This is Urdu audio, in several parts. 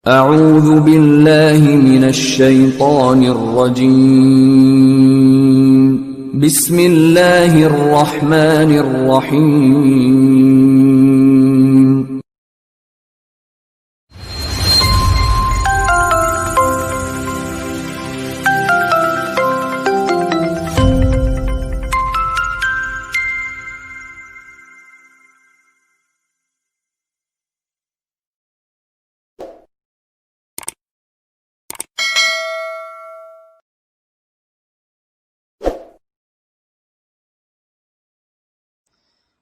اعوذ باللہ من الشیطان الرجیم بسم اللہ الرحمن الرحیم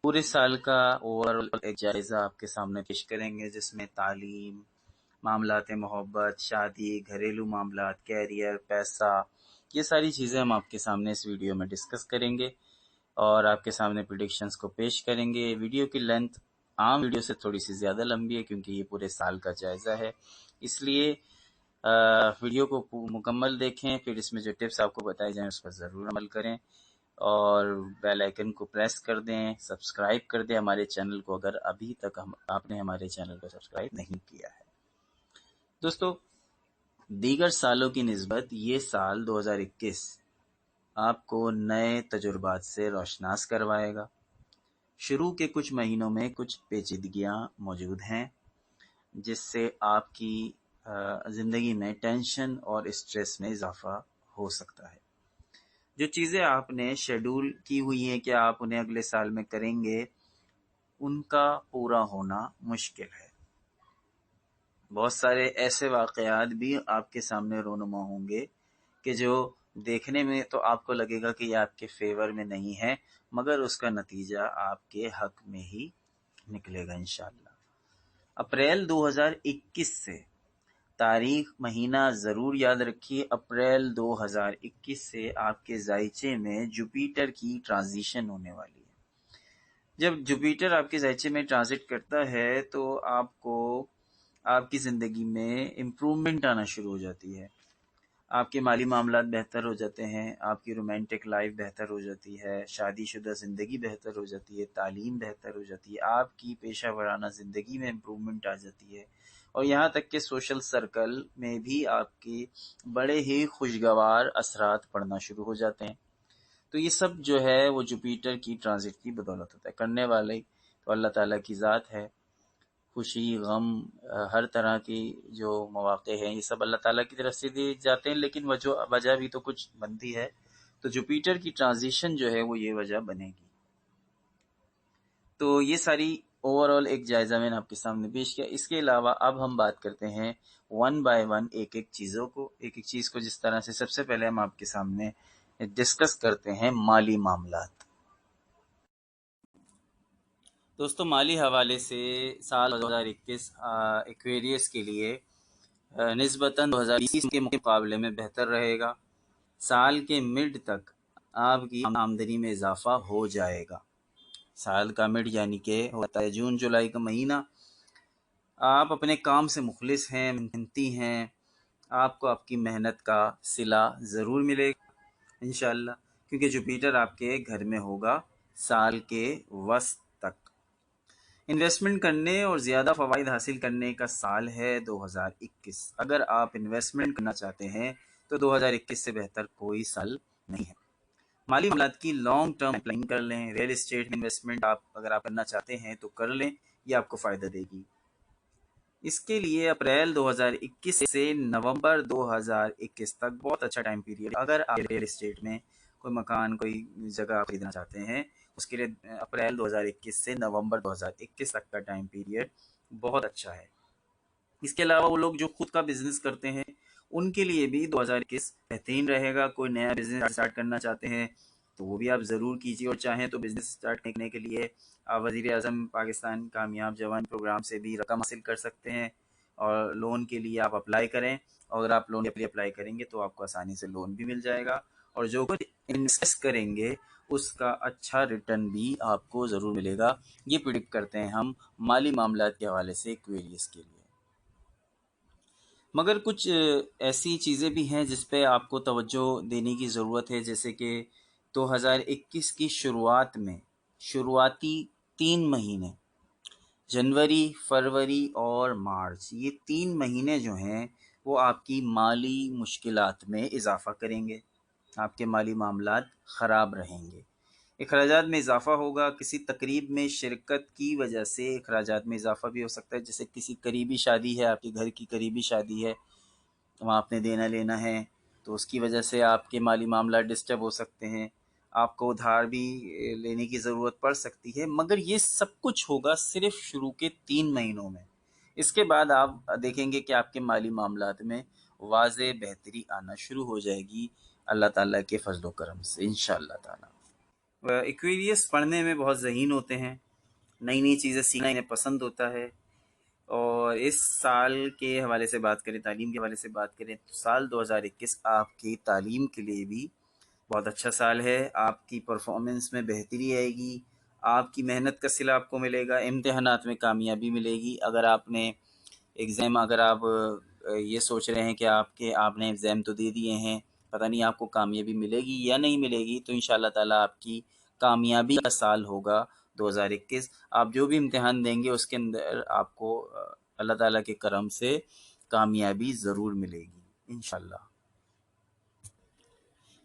پورے سال کا اوور ایک جائزہ آپ کے سامنے پیش کریں گے، جس میں تعلیم، معاملات محبت، شادی، گھریلو معاملات، کیریئر، پیسہ، یہ ساری چیزیں ہم آپ کے سامنے اس ویڈیو میں ڈسکس کریں گے اور آپ کے سامنے پریڈکشنز کو پیش کریں گے۔ ویڈیو کی لینتھ عام ویڈیو سے تھوڑی سی زیادہ لمبی ہے کیونکہ یہ پورے سال کا جائزہ ہے، اس لیے ویڈیو کو مکمل دیکھیں، پھر اس میں جو ٹپس آپ کو بتائے جائیں اس پر ضرور عمل کریں اور بیل آئیکن کو پریس کر دیں، سبسکرائب کر دیں ہمارے چینل کو اگر ابھی تک آپ نے ہمارے چینل کو سبسکرائب نہیں کیا ہے۔ دوستو، دیگر سالوں کی نسبت یہ سال 2021 آپ کو نئے تجربات سے روشناس کروائے گا۔ شروع کے کچھ مہینوں میں کچھ پیچیدگیاں موجود ہیں جس سے آپ کی زندگی میں ٹینشن اور اسٹریس میں اضافہ ہو سکتا ہے۔ جو چیزیں آپ نے شیڈول کی ہوئی ہیں کہ آپ انہیں اگلے سال میں کریں گے، ان کا پورا ہونا مشکل ہے۔ بہت سارے ایسے واقعات بھی آپ کے سامنے رونما ہوں گے کہ جو دیکھنے میں تو آپ کو لگے گا کہ یہ آپ کے فیور میں نہیں ہے، مگر اس کا نتیجہ آپ کے حق میں ہی نکلے گا انشاءاللہ۔ اپریل 2021 سے تاریخ مہینہ ضرور یاد رکھیے، اپریل 2021 سے آپ کے ذائچے میں جوپیٹر کی ٹرانزیشن ہونے والی ہے۔ جب جوپیٹر آپ کے ذائچے میں ٹرانزٹ کرتا ہے تو آپ کو آپ کی زندگی میں امپرومنٹ آنا شروع ہو جاتی ہے، آپ کے مالی معاملات بہتر ہو جاتے ہیں، آپ کی رومانٹک لائف بہتر ہو جاتی ہے، شادی شدہ زندگی بہتر ہو جاتی ہے، تعلیم بہتر ہو جاتی ہے، آپ کی پیشہ ورانہ زندگی میں امپرومنٹ آ جاتی ہے، اور یہاں تک کہ سوشل سرکل میں بھی آپ کے بڑے ہی خوشگوار اثرات پڑنا شروع ہو جاتے ہیں۔ تو یہ سب جو ہے وہ جوپیٹر کی ٹرانزٹ کی بدولت ہوتا ہے۔ کرنے والے تو اللہ تعالیٰ کی ذات ہے، خوشی، غم، ہر طرح کی جو مواقع ہیں یہ سب اللہ تعالیٰ کی طرف سے دیے جاتے ہیں، لیکن وجہ بھی تو کچھ بنتی ہے، تو جوپیٹر کی ٹرانزیشن جو ہے وہ یہ وجہ بنے گی۔ تو یہ ساری اوور آل ایک جائزہ میں نے آپ کے سامنے پیش کیا۔ اس کے علاوہ اب ہم بات کرتے ہیں ون بائی ون ایک ایک چیز کو، جس طرح سے سب سے پہلے ہم آپ کے سامنے ڈسکس کرتے ہیں مالی معاملات۔ دوستو، مالی حوالے سے سال 2021 ایکویریس کے لیے نسبتاً 2020 کے مقابلے میں بہتر رہے گا۔ سال کے مڈ تک آپ کی آمدنی میں اضافہ ہو جائے گا۔ سال کا مڈ یعنی کہ ہوتا ہے جون جولائی کا مہینہ، آپ اپنے کام سے مخلص ہیں، محنتی ہیں، آپ کو آپ کی محنت کا صلہ ضرور ملے گا انشاءاللہ، کیونکہ جوپیٹر آپ کے گھر میں ہوگا سال کے وسط تک۔ انویسٹمنٹ کرنے اور زیادہ فوائد حاصل کرنے کا سال ہے 2021۔ اگر آپ انویسٹمنٹ کرنا چاہتے ہیں تو 2021 سے بہتر کوئی سال نہیں ہے۔ مالی معاملات کی لانگ ٹرم پلاننگ کر لیں۔ ریئل اسٹیٹ میں انویسٹمنٹ اگر آپ کرنا چاہتے ہیں تو کر لیں، یہ آپ کو فائدہ دے گی۔ اس کے لیے اپریل 2021 سے نومبر 2021 تک بہت اچھا ٹائم پیریڈ۔ اگر آپ ریئل اسٹیٹ میں کوئی مکان، کوئی جگہ خریدنا چاہتے ہیں، اس کے لیے اپریل 2021 سے نومبر 2021 تک کا ٹائم پیریڈ بہت اچھا ہے۔ اس کے علاوہ وہ لوگ جو خود کا بزنس کرتے ہیں ان کے لیے بھی 2021 بہترین رہے گا۔ کوئی نیا بزنس سٹارٹ کرنا چاہتے ہیں تو وہ بھی آپ ضرور کیجیے، اور چاہیں تو بزنس سٹارٹ کرنے کے لیے آپ وزیر اعظم پاکستان کامیاب جوان پروگرام سے بھی رقم حاصل کر سکتے ہیں، اور لون کے لیے آپ اپلائی کریں، اور اگر آپ لون کے لیے اپلائی کریں گے تو آپ کو آسانی سے لون بھی مل جائے گا، اور جو کچھ انویسٹ کریں گے اس کا اچھا ریٹرن بھی آپ کو ضرور ملے گا۔ یہ پریڈکٹ کرتے ہیں ہم مالی معاملات کے حوالے سے ایکویریس کے لیے۔ مگر کچھ ایسی چیزیں بھی ہیں جس پہ آپ کو توجہ دینے کی ضرورت ہے، جیسے کہ 2021 کی شروعات میں شروعاتی 3 مہینے جنوری، فروری اور مارچ، یہ 3 مہینے جو ہیں وہ آپ کی مالی مشکلات میں اضافہ کریں گے، آپ کے مالی معاملات خراب رہیں گے، اخراجات میں اضافہ ہوگا، کسی تقریب میں شرکت کی وجہ سے اخراجات میں اضافہ بھی ہو سکتا ہے، جیسے کسی قریبی شادی ہے، آپ کے گھر کی قریبی شادی ہے، وہاں آپ نے دینا لینا ہے، تو اس کی وجہ سے آپ کے مالی معاملات ڈسٹرب ہو سکتے ہیں، آپ کو ادھار بھی لینے کی ضرورت پڑ سکتی ہے، مگر یہ سب کچھ ہوگا صرف شروع کے 3 مہینوں میں۔ اس کے بعد آپ دیکھیں گے کہ آپ کے مالی معاملات میں واضح بہتری آنا شروع ہو جائے گی اللہ تعالیٰ کے فضل و کرم سے انشاءاللہ تعالیٰ۔ ایکویریس پڑھنے میں بہت ذہین ہوتے ہیں، نئی نئی چیزیں سیکھنا انہیں پسند ہوتا ہے، اور اس سال کے حوالے سے بات کریں، تعلیم کے حوالے سے بات کریں تو سال 2021 آپ کی تعلیم کے لیے بھی بہت اچھا سال ہے، آپ کی پرفارمنس میں بہتری آئے گی، آپ کی محنت کا صلہ آپ کو ملے گا، امتحانات میں کامیابی ملے گی۔ اگر آپ نے ایگزام، اگر آپ یہ سوچ رہے ہیں کہ آپ نے ایگزام تو دے دیے ہیں، پتہ نہیں آپ کو کامیابی ملے گی یا نہیں ملے گی، تو انشاءاللہ تعالیٰ آپ کی کامیابی کا سال ہوگا 2021۔ آپ جو بھی امتحان دیں گے اس کے اندر آپ کو اللہ تعالیٰ کے کرم سے کامیابی ضرور ملے گی انشاءاللہ۔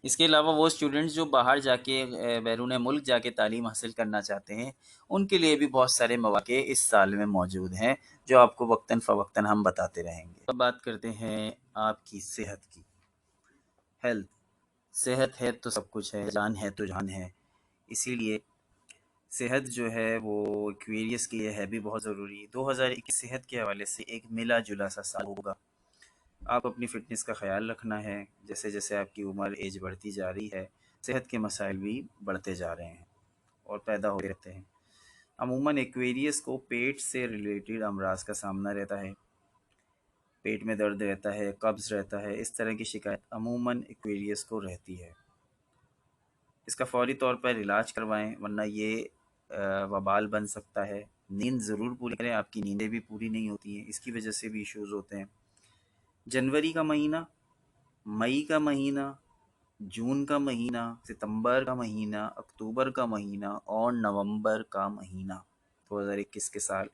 اس کے علاوہ وہ اسٹوڈنٹس جو باہر جا کے بیرون ملک جا کے تعلیم حاصل کرنا چاہتے ہیں، ان کے لیے بھی بہت سارے مواقع اس سال میں موجود ہیں، جو آپ کو وقتاً فوقتاً ہم بتاتے رہیں گے۔ اب بات کرتے ہیں آپ کی صحت کی۔ ہیلتھ، صحت ہے تو سب کچھ ہے، جان ہے تو جان ہے، اسی لیے صحت جو ہے وہ ایکویریس کے لیے ہے بھی بہت ضروری۔ 2021 صحت کے حوالے سے ایک ملا جلا سا سال ہوگا۔ آپ اپنی فٹنس کا خیال رکھنا ہے، جیسے جیسے آپ کی عمر ایج بڑھتی جا رہی ہے، صحت کے مسائل بھی بڑھتے جا رہے ہیں اور پیدا ہوتے رہتے ہیں۔ عموماً ایکویریس کو پیٹ سے ریلیٹڈ امراض کا سامنا رہتا ہے، پیٹ میں درد رہتا ہے، قبض رہتا ہے، اس طرح کی شکایت عموماً ایکویریس کو رہتی ہے۔ اس کا فوری طور پر علاج کروائیں، ورنہ یہ وبال بن سکتا ہے۔ نیند ضرور پوری کریں، آپ کی نیندیں بھی پوری نہیں ہوتی ہیں، اس کی وجہ سے بھی ایشوز ہوتے ہیں۔ جنوری کا مہینہ، مئی کا مہینہ، جون کا مہینہ، ستمبر کا مہینہ، اکتوبر کا مہینہ اور نومبر کا مہینہ، 2021 کے سال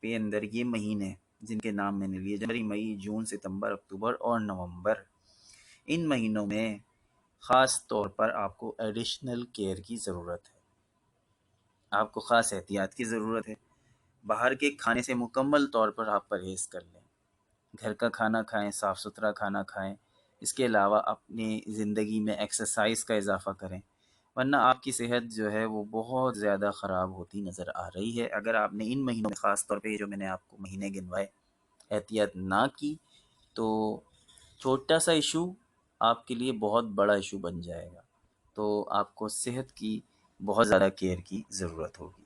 کے اندر یہ مہینے جن کے نام میں نے لیے، جنوری، مئی، جون، ستمبر، اکتوبر اور نومبر، ان مہینوں میں خاص طور پر آپ کو ایڈیشنل کیئر کی ضرورت ہے، آپ کو خاص احتیاط کی ضرورت ہے۔ باہر کے کھانے سے مکمل طور پر آپ پرہیز کر لیں، گھر کا کھانا کھائیں، صاف ستھرا کھانا کھائیں، اس کے علاوہ اپنی زندگی میں ایکسرسائز کا اضافہ کریں، ورنہ آپ کی صحت جو ہے وہ بہت زیادہ خراب ہوتی نظر آ رہی ہے۔ اگر آپ نے ان مہینوں میں، خاص طور پہ جو میں نے آپ کو مہینے گنوائے، احتیاط نہ کی تو چھوٹا سا ایشو آپ کے لیے بہت بڑا ایشو بن جائے گا، تو آپ کو صحت کی بہت زیادہ کیئر کی ضرورت ہوگی۔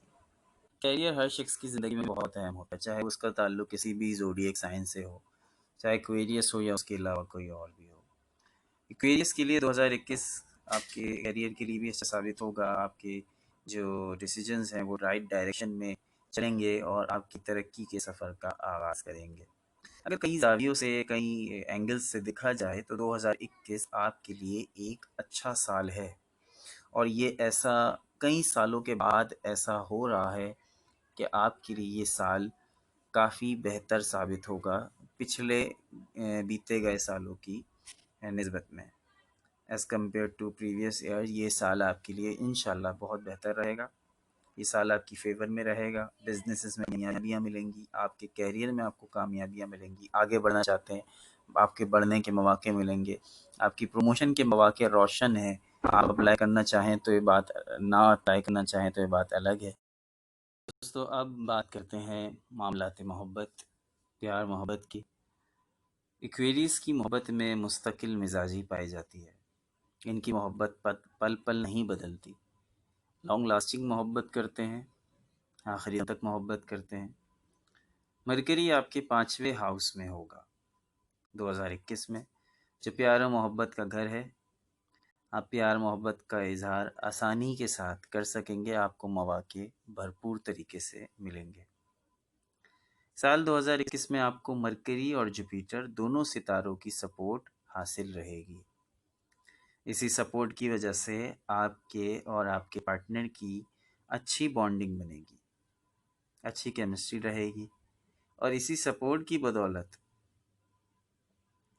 کیریئر ہر شخص کی زندگی میں بہت اہم ہوتا ہے، چاہے اس کا تعلق کسی بھی زوڈیک سائن سے ہو، چاہے ایکویریس ہو یا اس کے علاوہ کوئی اور بھی ہو۔ ایکویریس کے لیے 2021 آپ کے کیریئر کے لیے بھی اچھا ثابت ہوگا، آپ کے جو ڈیسیجنز ہیں وہ رائٹ ڈائریکشن میں چلیں گے اور آپ کی ترقی کے سفر کا آغاز کریں گے۔ اگر کئی زاویوں سے، کئی اینگلز سے دیکھا جائے تو 2021 آپ کے لیے ایک اچھا سال ہے، اور یہ ایسا کئی سالوں کے بعد ایسا ہو رہا ہے کہ آپ کے لیے یہ سال کافی بہتر ثابت ہوگا پچھلے بیتے گئے سالوں کی نسبت میں۔ As compare to previous year, یہ سال آپ کے لیے انشاءاللہ بہت بہتر رہے گا، یہ سال آپ کی فیور میں رہے گا، بزنسز میں کامیابیاں ملیں گی، آپ کے کیریئر میں آپ کو کامیابیاں ملیں گی، آگے بڑھنا چاہتے ہیں آپ کے بڑھنے کے مواقع ملیں گے، آپ کی پروموشن کے مواقع روشن ہیں، آپ اپلائی کرنا چاہیں تو یہ بات، نہ اپلائی کرنا چاہیں تو یہ بات الگ ہے۔ دوستو اب بات کرتے ہیں معاملات محبت، پیار محبت کی۔ ایکویریس کی محبت میں مستقل مزاجی پائی جاتی ہے، ان کی محبت پل پل نہیں بدلتی، لانگ لاسٹنگ محبت کرتے ہیں، آخری تک محبت کرتے ہیں۔ مرکری آپ کے 5ویں ہاؤس میں ہوگا 2021 میں، جو پیار و محبت کا گھر ہے۔ آپ پیار محبت کا اظہار آسانی کے ساتھ کر سکیں گے، آپ کو مواقع بھرپور طریقے سے ملیں گے۔ سال 2021 میں آپ کو مرکری اور جوپیٹر دونوں ستاروں کی سپورٹ حاصل رہے گی، اسی سپورٹ کی وجہ سے آپ کے اور آپ کے پارٹنر کی اچھی بانڈنگ بنے گی۔ اچھی کیمسٹری رہے گی، اور اسی سپورٹ کی بدولت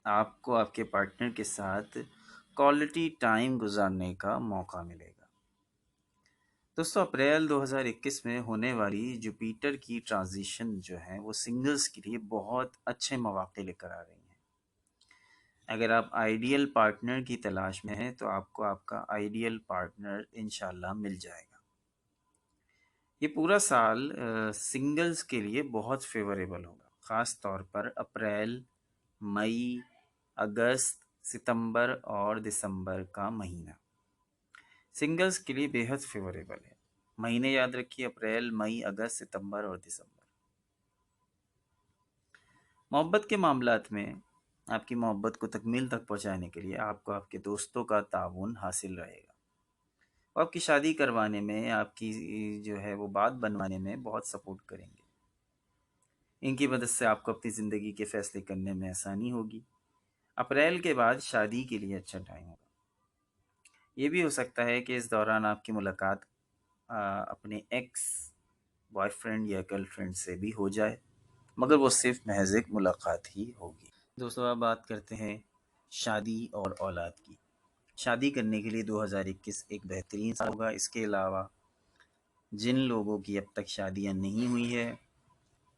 آپ کو آپ کے پارٹنر کے ساتھ کوالٹی ٹائم گزارنے کا موقع ملے گا۔ دوستو اپریل 2021 میں ہونے والی جوپیٹر کی ٹرانزیشن جو ہے وہ سنگلز کے لیے بہت اچھے مواقع لے کر آ رہی ہیں۔ اگر آپ آئیڈیل پارٹنر کی تلاش میں ہیں تو آپ کو آپ کا آئیڈیل پارٹنر انشاءاللہ مل جائے گا۔ یہ پورا سال سنگلز کے لیے بہت فیوریبل ہوگا، خاص طور پر اپریل، مئی، اگست، ستمبر اور دسمبر کا مہینہ سنگلز کے لیے بہت فیوریبل ہے۔ مہینے یاد رکھیے، اپریل، مئی، اگست، ستمبر اور دسمبر۔ محبت کے معاملات میں آپ کی محبت کو تکمیل تک پہنچانے کے لیے آپ کو آپ کے دوستوں کا تعاون حاصل رہے گا۔ وہ آپ کی شادی کروانے میں، آپ کی جو ہے وہ بات بنوانے میں بہت سپورٹ کریں گے۔ ان کی مدد سے آپ کو اپنی زندگی کے فیصلے کرنے میں آسانی ہوگی۔ اپریل کے بعد شادی کے لیے اچھا ٹائم ہوگا۔ یہ بھی ہو سکتا ہے کہ اس دوران آپ کی ملاقات اپنے ایکس بوائے فرینڈ یا گرل فرینڈ سے بھی ہو جائے، مگر وہ صرف محض ایک ملاقات ہی ہوگی۔ دوستو اب بات کرتے ہیں شادی اور اولاد کی۔ شادی کرنے کے لیے 2021 ایک بہترین سال ہوگا۔ اس کے علاوہ جن لوگوں کی اب تک شادیاں نہیں ہوئی ہے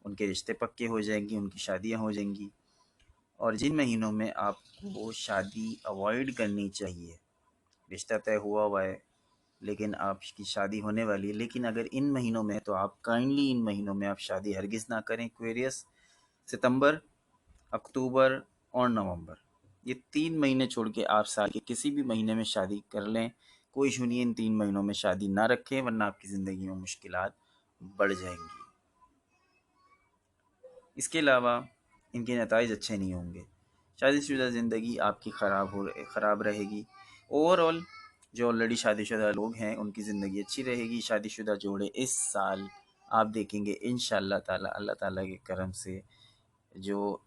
ان کے رشتے پکے ہو جائیں گے، ان کی شادیاں ہو جائیں گی۔ اور جن مہینوں میں آپ کو شادی اوائڈ کرنی چاہیے، رشتہ طے ہوا ہے لیکن آپ کی شادی ہونے والی ہے، لیکن اگر ان مہینوں میں تو آپ کائنڈلی ان مہینوں میں آپ شادی ہرگز نہ کریں۔ ایکویریس، ستمبر، اکتوبر اور نومبر، یہ 3 مہینے چھوڑ کے آپ سال کے کسی بھی مہینے میں شادی کر لیں، کوئی ایشو نہیں ہے۔ ان 3 مہینوں میں شادی نہ رکھیں ورنہ آپ کی زندگی میں مشکلات بڑھ جائیں گی۔ اس کے علاوہ ان کے نتائج اچھے نہیں ہوں گے۔ شادی شدہ زندگی آپ کی خراب رہے گی۔ اوور آل جو آلریڈی شادی شدہ لوگ ہیں ان کی زندگی اچھی رہے گی۔ شادی شدہ جوڑے اس سال آپ دیکھیں گے انشاءاللہ تعالی، اللہ تعالیٰ کے کرم سے جو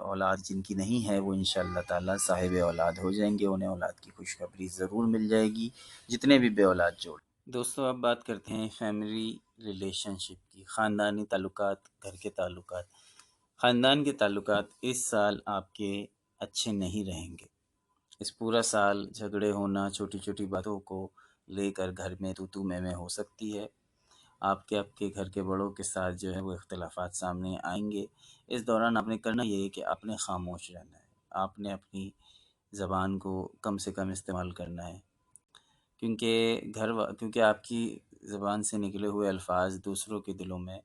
اولاد جن کی نہیں ہے وہ انشاءاللہ تعالی صاحب اولاد ہو جائیں گے، انہیں اولاد کی خوشخبری ضرور مل جائے گی، جتنے بھی بے اولاد جوڑ۔ دوستو اب بات کرتے ہیں فیملی ریلیشن شپ کی، خاندانی تعلقات، گھر کے تعلقات۔ خاندان کے تعلقات اس سال آپ کے اچھے نہیں رہیں گے۔ اس پورا سال جھگڑے ہونا، چھوٹی چھوٹی باتوں کو لے کر گھر میں تو میں ہو سکتی ہے۔ آپ کے گھر کے بڑوں کے ساتھ جو ہے وہ اختلافات سامنے آئیں گے۔ اس دوران آپ نے کرنا یہ ہے کہ آپ نے خاموش رہنا ہے، آپ نے اپنی زبان کو کم سے کم استعمال کرنا ہے، کیونکہ آپ کی زبان سے نکلے ہوئے الفاظ دوسروں کے دلوں میں،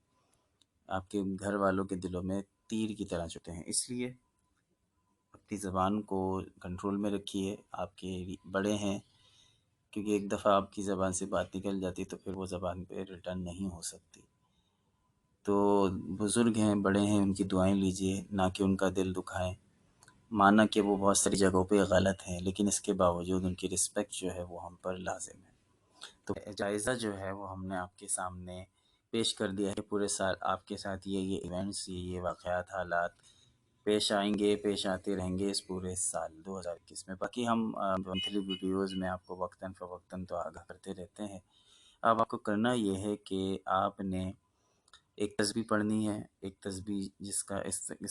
آپ کے گھر والوں کے دلوں میں تیر کی طرح چلتے ہیں۔ اس لیے اپنی زبان کو کنٹرول میں رکھیے۔ آپ کے بڑے ہیں، کیونکہ ایک دفعہ آپ کی زبان سے بات نکل جاتی تو پھر وہ زبان پہ ریٹرن نہیں ہو سکتی۔ تو بزرگ ہیں، بڑے ہیں، ان کی دعائیں لیجئے، نہ کہ ان کا دل دکھائیں۔ مانا کہ وہ بہت ساری جگہوں پہ غلط ہیں لیکن اس کے باوجود ان کی رسپیکٹ جو ہے وہ ہم پر لازم ہے۔ تو جائزہ جو ہے وہ ہم نے آپ کے سامنے پیش کر دیا ہے۔ پورے سال آپ کے ساتھ یہ ایونٹس، یہ واقعات، حالات پیش آئیں گے، پیش آتے رہیں گے اس پورے سال 2021 میں۔ باقی ہم منتھلی ویڈیوز میں آپ کو وقتاً فوقتاً تو آگاہ کرتے رہتے ہیں۔ اب آپ کو کرنا یہ ہے کہ آپ نے ایک تسبیح پڑھنی ہے، ایک تسبیح جس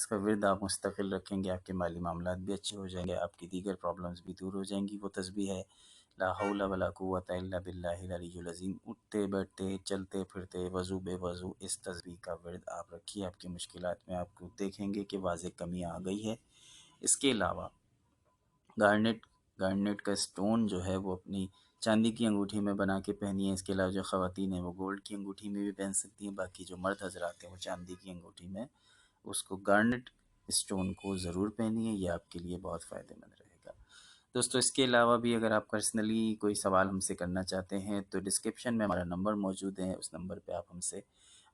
کا ورد آپ مستقل رکھیں گے، آپ کے مالی معاملات بھی اچھے ہو جائیں گے، آپ کی دیگر پرابلمز بھی دور ہو جائیں گی۔ وہ تسبیح ہے لا حول ولا قوت الا باللہ العلی العظیم۔ اٹھتے بیٹھتے، چلتے پھرتے، وضو بے وضو اس تسبیح کا ورد آپ رکھیے، آپ کی مشکلات میں آپ کو دیکھیں گے کہ واضح کمی آ گئی ہے۔ اس کے علاوہ گارنیٹ کا سٹون جو ہے وہ اپنی چاندی کی انگوٹھی میں بنا کے پہنیے۔ اس کے علاوہ جو خواتین ہیں وہ گولڈ کی انگوٹھی میں بھی پہن سکتی ہیں، باقی جو مرد حضرات ہیں وہ چاندی کی انگوٹھی میں اس کو گارنیٹ سٹون کو ضرور پہنیے، یہ آپ کے لیے بہت فائدہ مند رہے گا۔ دوستو اس کے علاوہ بھی اگر آپ پرسنلی کوئی سوال ہم سے کرنا چاہتے ہیں تو ڈسکرپشن میں ہمارا نمبر موجود ہے، اس نمبر پہ آپ ہم سے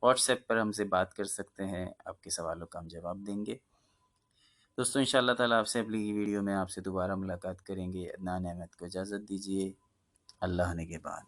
واٹس ایپ پر ہم سے بات کر سکتے ہیں، آپ کے سوالوں کا ہم جواب دیں گے۔ دوستو انشاءاللہ تعالیٰ آپ سے اگلی ویڈیو میں آپ سے دوبارہ ملاقات کریں گے۔ عدنان احمد کو اجازت دیجیے، اللہ نگہبان۔